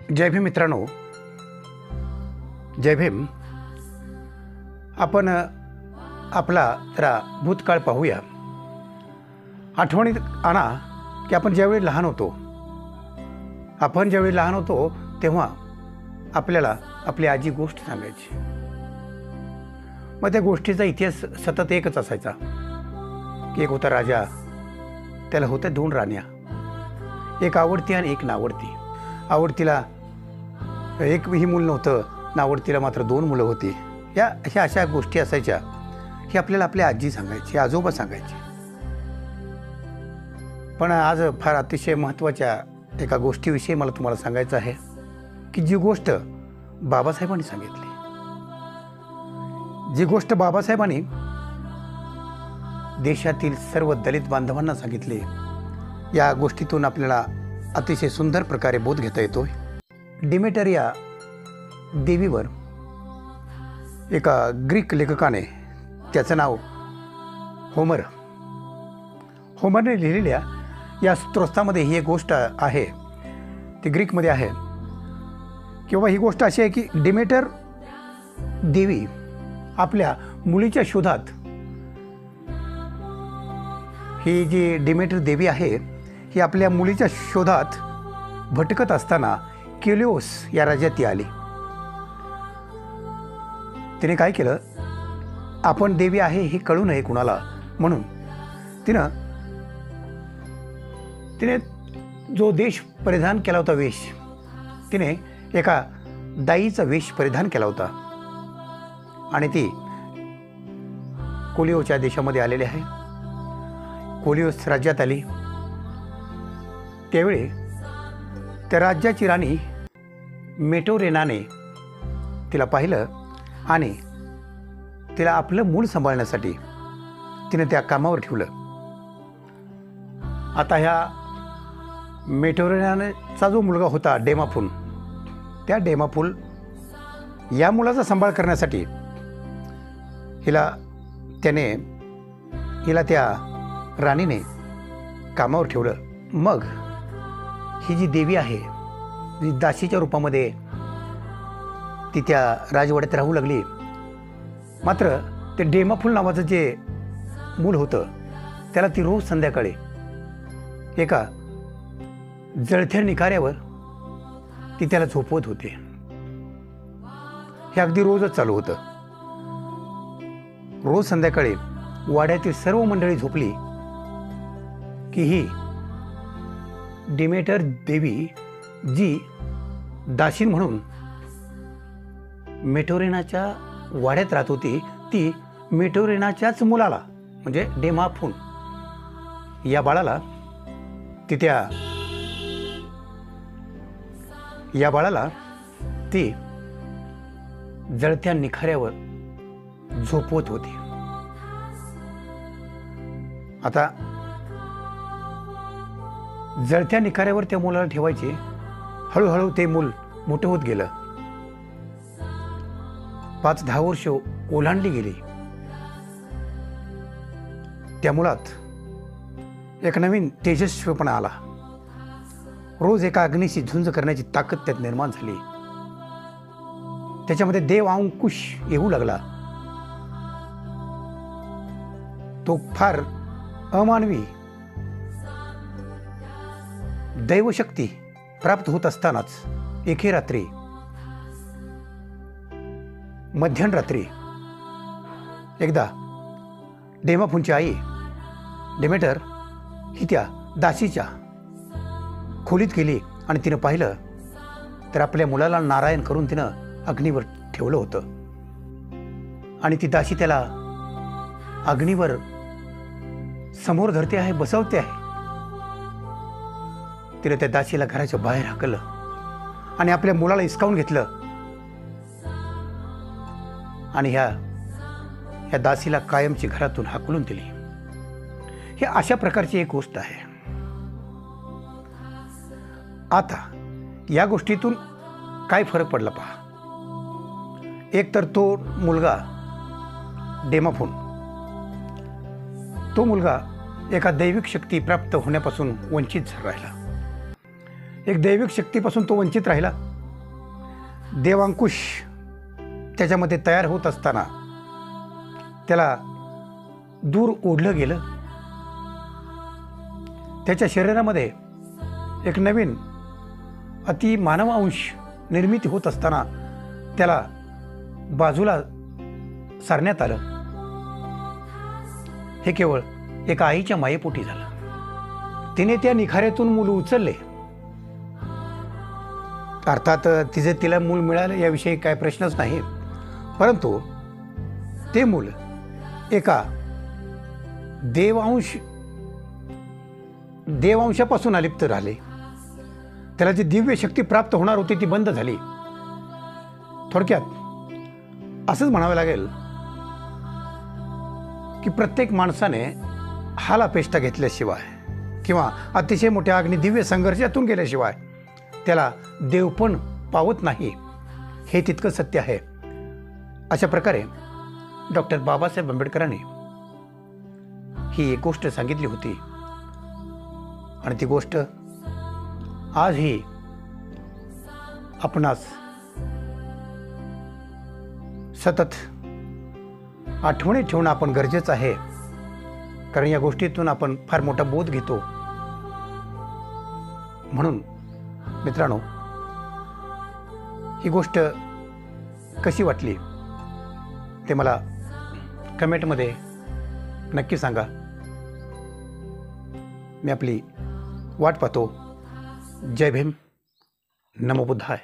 जय भीम मित्रांनो, जय भीम. आपण आपला जरा भूतकाळ पाहूया. आठवणीत आणा की आपण ज्यावेळी लहान होतो तेव्हा आपल्याला आपली आजी गोष्ट सांगायची. मग त्या गोष्टीचा इतिहास सतत एकच असायचा की एक होता राजा, त्याला होत्या 2 राण्या, एक आवडती आणि एक नावडती. आवडतीला एकही मूल नव्हतं, नावडतीला मात्र 2 मुलं होती. ह्या अशा गोष्टी असायच्या. हे आपल्याला आपली आजी सांगायची, आजोबा सांगायचे. पण आज फार अतिशय महत्त्वाच्या एका गोष्टीविषयी मला तुम्हाला सांगायचं आहे की जी गोष्ट बाबासाहेबांनी सांगितली, जी गोष्ट बाबासाहेबांनी देशातील सर्व दलित बांधवांना सांगितली. या गोष्टीतून आपल्याला अतिशय सुंदर प्रकारे बोध घेता येतो. डिमेटर या देवीवर एका ग्रीक लेखकाने, त्याचं नाव होमरने लिहिलेल्या या स्तोत्रामध्ये ही एक गोष्ट आहे, ती ग्रीकमध्ये आहे. किंवा ही गोष्ट अशी आहे की डिमेटर देवी आपल्या मुलीच्या शोधात, ही जी डिमेटर देवी आहे ही आपल्या मुलीच्या शोधात भटकत असताना केलिओस या राज्यात ती आली. तिने काय केलं, आपण देवी आहे हे कळू नये कुणाला म्हणून तिने जो देश परिधान केला होता, वेश, तिने एका दाईचा वेश परिधान केला होता आणि ती कोलिओच्या देशामध्ये आलेली आहे. कोलिओस राज्यात आली. त्यावेळी त्या राज्याची राणी मेटोरेनाने तिला पाहिलं आणि तिला आपलं मूल सांभाळण्यासाठी तिने त्या कामावर ठेवलं. आता ह्या मेटोरेनाचा जो मुलगा होता डेमापूल, त्या डेमापूल या मुलाचा सांभाळ करण्यासाठी हिला त्या राणीने कामावर ठेवलं. मग ही जी देवी आहे, जी दासीच्या रूपामध्ये ती त्या राजवाड्यात राहू लागली. मात्र ते डेमाफूल नावाचं जे मूल होतं त्याला ती रोज संध्याकाळी एका जळथ्या निखाऱ्यावर ती त्याला झोपवत होते. हे अगदी रोजच चालू होतं. रोज संध्याकाळी वाड्यातील सर्व मंडळी झोपली की ही डिमेटर देवी, जी दासीन म्हणून मेटोरेनाच्या वाड्यात राहत होती, ती मेटोरेनाच्याच मुलाला म्हणजे डेमाफून या बाळाला ती जळत्या निखाऱ्यावर झोपवत होती. आता जळत्या निखाऱ्यावर त्या मुलाला ठेवायचे. हळूहळू ते मूल मोठं होत गेलं. 5-10 वर्ष ओलांडली गेली. त्या मुलात एक नवीन तेजस्वीपणा आला. रोज एका अग्नीशी झुंज करण्याची ताकद त्यात निर्माण झाली. त्याच्यामध्ये देव अंकुश येऊ लागला. तो फार अमानवी दैवशक्ती प्राप्त होत असतानाच एके रात्री, मध्यरात्री, एकदा डेमाफूनची आई डिमेटर ही त्या दासीच्या खोलीत गेली आणि तिनं पाहिलं तर आपल्या मुलाला नारायण करून तिनं अग्नीवर ठेवलं होतं. आणि ती दासी त्याला अग्नीवर समोर धरते आहे, बसवते आहे. तिने त्या दासीला घराच्या बाहेर हाकललं आणि आपल्या मुलाला हिसकावून घेतलं आणि ह्या दासीला कायमची घरातून हाकलून दिली. ही अशा प्रकारची एक गोष्ट आहे. आता या गोष्टीतून काय फरक पडला पहा. एक तर तो मुलगा डेमाफून, तो मुलगा एका दैविक शक्ती प्राप्त होण्यापासून वंचित राहिला. एक दैविक शक्तीपासून तो वंचित राहिला देवांकुश त्याच्यामध्ये तयार होत असताना त्याला दूर ओढलं गेलं. त्याच्या शरीरामध्ये एक नवीन अति मानव अंश निर्मिती होत असताना त्याला बाजूला सारण्यात आलं. हे केवळ एका आईच्या मायेपोटी झालं. तिने त्या निखाऱ्यातून मूल उचलले. अर्थात तिला मूल मिळालं याविषयी काय प्रश्नच नाही, परंतु ते मूल एका देवांशापासून अलिप्त राहिले. त्याला जी दिव्य शक्ती प्राप्त होणार होती ती बंद झाली. थोडक्यात असंच म्हणावं लागेल की प्रत्येक माणसाने हालापेष्टा घेतल्याशिवाय किंवा अतिशय मोठ्या अग्निदिव्य संघर्षातून गेल्याशिवाय त्याला देव पण पावत नाही, हे तितकं सत्य आहे. अशा प्रकारे डॉक्टर बाबासाहेब आंबेडकरांनी ही एक गोष्ट सांगितली होती आणि ती गोष्ट आजही आपणास सतत आठवणीत ठेवणं आपण गरजेचं आहे, कारण या गोष्टीतून आपण फार मोठा बोध घेतो. म्हणून मित्रांनो, ही गोष्ट कशी वाटली ते मला कमेंटमध्ये नक्की सांगा. मी आपली वाट पाहतो. जय भीम, नमो बुद्धाय.